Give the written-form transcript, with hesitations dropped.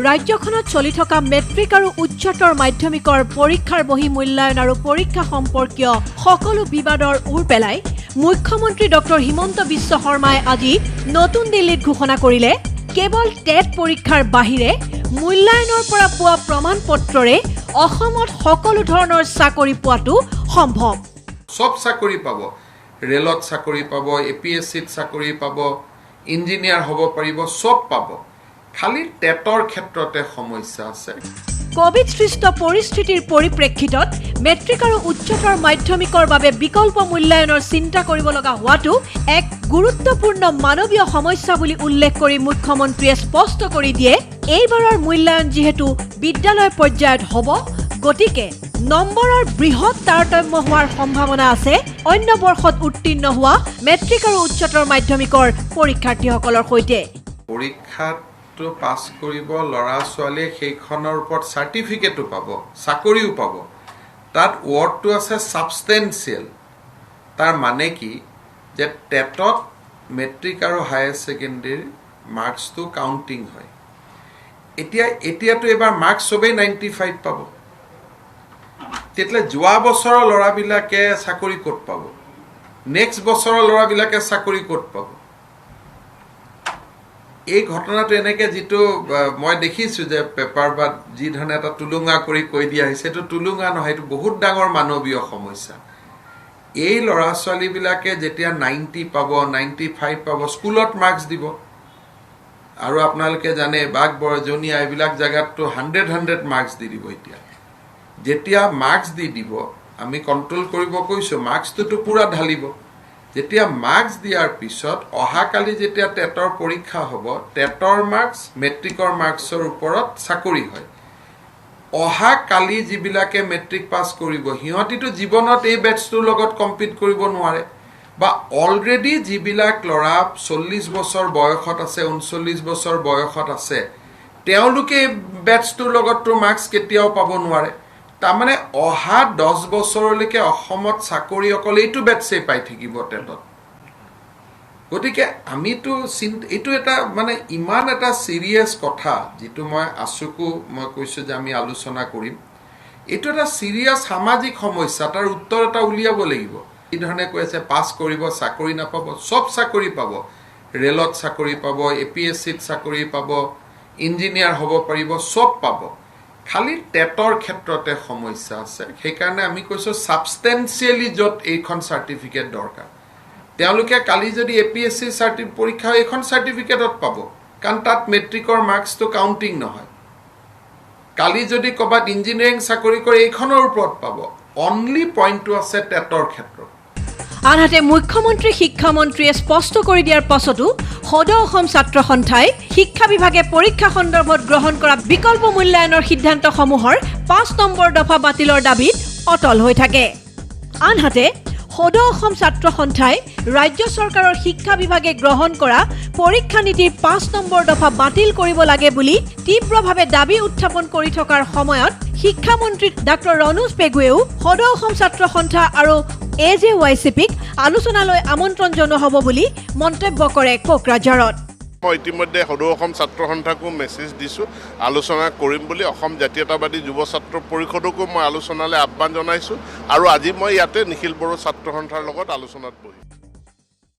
ৰাজ্যখনত চলি থকা মেট্ৰিক আৰু উচ্চতৰ মাধ্যমিকৰ পৰীক্ষাৰ বহি মূল্যায়ন আৰু পৰীক্ষা সম্পৰ্কীয় সকলো বিবাদৰ ওৰ পেলাই মুখ্যমন্ত্ৰী ডক্টৰ হিমন্ত বিশ্ব শৰ্মাই আজি নতুন দিল্লীত ঘোষণা কৰিলে কেৱল টেট পৰীক্ষাৰ বাহিৰে মূল্যায়নৰ পৰা পোৱা প্ৰমাণ পত্ৰৰে অসমত সকলো ধৰণৰ চাকৰি পোৱাটো সম্ভৱ। সব চাকৰি পাব, ৰেলত চাকৰি পাব, APSCত চাকৰি পাব, ইঞ্জিনিয়াৰ হ'ব পাৰিব, সব পাব। খালি টেটৰ ক্ষেত্ৰতে সমস্যা আছে। কোভিড সৃষ্ট পৰিস্থিতিৰ পৰিপ্ৰেক্ষিতত মেট্ৰিক আৰু উচ্চতৰ মাধ্যমিকৰ বাবে বিকল্প মূল্যায়নৰ চিন্তা কৰিব লগা হোৱাটো এক গুৰুত্বপূৰ্ণ মানৱীয় সমস্যা বুলি উল্লেখ কৰি মুখ্যমন্ত্ৰীয়ে স্পষ্ট কৰি দিয়ে এইবাৰৰ মূল্যায়ন যিহেতু বিদ্যালয় পৰ্যায়ত হ'ব, গতিকে নম্বৰৰ বৃহৎ তাৰতম্য হোৱাৰ সম্ভাৱনা আছে অন্য বৰ্ষত উত্তীৰ্ণ হোৱা মেট্ৰিক আৰু উচ্চতৰ মাধ্যমিকৰ পৰীক্ষাৰ্থীসকলৰ সৈতে। পৰীক্ষাত পাছ কৰিব ল'ৰা ছোৱালীয়ে সেইখনৰ ওপৰত চাৰ্টিফিকেটো পাব, চাকৰিও পাব। তাত ৱৰ্ডটো আছে ছাবষ্টেঞ্চিয়েল। তাৰ মানে কি যে টেটত মেট্ৰিক আৰু হায়াৰ ছেকেণ্ডেৰীৰ মাৰ্কছটো কাউণ্টিং হয়। এতিয়াতো এইবাৰ মাৰ্কছ চবেই 95 পাব। তেতিয়াহ'লে যোৱা বছৰৰ ল'ৰাবিলাকে চাকৰি ক'ত পাব? নেক্সট বছৰৰ ল'ৰাবিলাকে চাকৰি ক'ত পাব? এই ঘটনাটো এনেকৈ যিটো মই দেখিছোঁ যে পেপাৰ বা যি ধৰণে এটা টুলুঙা কৰি কৈ দিয়া হৈছে, এইটো টুলুঙা নহয়, এইটো বহুত ডাঙৰ মানৱীয় সমস্যা। এই ল'ৰা ছোৱালীবিলাকে যেতিয়া 90 পাব, 95 পাব, স্কুলত মাৰ্কছ দিব। আৰু আপোনালোকে জানে বাঘ বৰজনীয়া এইবিলাক জেগাততো 100 মাৰ্কছ দি দিব। যেতিয়া মাৰ্কছ দি দিব, আমি কণ্ট্ৰল কৰিব কৈছোঁ, মাৰ্কছটোতো পূৰা ঢালিব। যেতিয়া মাৰ্কছ দিয়াৰ পিছত অহাকালি যেতিয়া টেটৰ পৰীক্ষা হ'ব, টেটৰ মাৰ্কছ মেট্ৰিকৰ মাৰ্কছৰ ওপৰত চাকৰি হয়। অহাকালি যিবিলাকে মেট্ৰিক পাছ কৰিব, সিহঁতিতো জীৱনত এই বেটছটোৰ লগত কম্পিট কৰিব নোৱাৰে। বা অলৰেডি যিবিলাক ল'ৰা 40 বছৰ বয়সত আছে, 39 বছৰ বয়সত আছে, তেওঁলোকে এই বেটছটোৰ লগততো মাৰ্কছ কেতিয়াও পাব নোৱাৰে। তাৰমানে অহা 10 বছৰলৈকে অসমত চাকৰি অকল এইটো বেটছেই পাই থাকিব টেটত। গতিকে আমিতো এইটো এটা মানে ইমান এটা চিৰিয়াছ কথা, যিটো মই কৈছোঁ যে আমি আলোচনা কৰিম। এইটো এটা চিৰিয়াছ সামাজিক সমস্যা, তাৰ উত্তৰ এটা উলিয়াব লাগিব। এই ধৰণে কৈ আছে পাছ কৰিব চাকৰি নাপাব, সব চাকৰি পাব, ৰেলত চাকৰি পাব, APSCত চাকৰি পাব, ইঞ্জিনিয়াৰ হ'ব পাৰিব, সব পাব। খালি টেটৰ ক্ষেত্ৰতে সমস্যা আছে। সেইকাৰণে আমি কৈছোঁ ছাবষ্টেঞ্চিয়েলি য'ত এইখন চাৰ্টিফিকেট দৰকাৰ, তেওঁলোকে কালি যদি APSC পৰীক্ষা হয়, এইখন চাৰ্টিফিকেটত পাব, কাৰণ তাত মেট্ৰিকৰ মাৰ্কছটো কাউণ্টিং নহয়। কালি যদি ক'ৰবাত ইঞ্জিনিয়াৰিং চাকৰি কৰে, এইখনৰ ওপৰত পাব। অনলি পইণ্টটো আছে টেটৰ ক্ষেত্ৰত। আনহাতে মুখ্যমন্ত্ৰী শিক্ষামন্ত্ৰীয়ে স্পষ্ট কৰি দিয়াৰ পাছতো সদৌ অসম ছাত্ৰ সন্থাই শিক্ষা বিভাগে পৰীক্ষা সন্দৰ্ভত গ্ৰহণ কৰা বিকল্প মূল্যায়নৰ সিদ্ধান্তসমূহৰ 5 নম্বৰ দফা বাতিলৰ দাবীত অটল হৈ থাকে। আনহাতে সদৌ অসম ছাত্ৰ সন্থাই ৰাজ্য চৰকাৰৰ শিক্ষা বিভাগে গ্ৰহণ কৰা পৰীক্ষা নীতিৰ 5 নম্বৰ দফা বাতিল কৰিব লাগে বুলি তীব্ৰভাৱে দাবী উত্থাপন কৰি থকাৰ সময়ত শিক্ষামন্ত্ৰী ডাক্তৰ ৰণোজ পেগুৱেও সদৌ অসম ছাত্ৰ সন্থা আৰু AJYCPক আলোচনালৈ আমন্ত্ৰণ জনোৱা হ'ব বুলি মন্তব্য কৰে কোকৰাঝাৰত। মই ইতিমধ্যে সদৌ অসম ছাত্ৰ সন্থাকো মেছেজ দিছোঁ, আলোচনা কৰিম বুলি। অসম জাতীয়তাবাদী যুৱ ছাত্ৰ পৰিষদকো মই আলোচনালৈ আহ্বান জনাইছোঁ। আৰু আজি মই ইয়াতে নিখিল বড়ো ছাত্ৰ সন্থাৰ লগত আলোচনাত বহিম।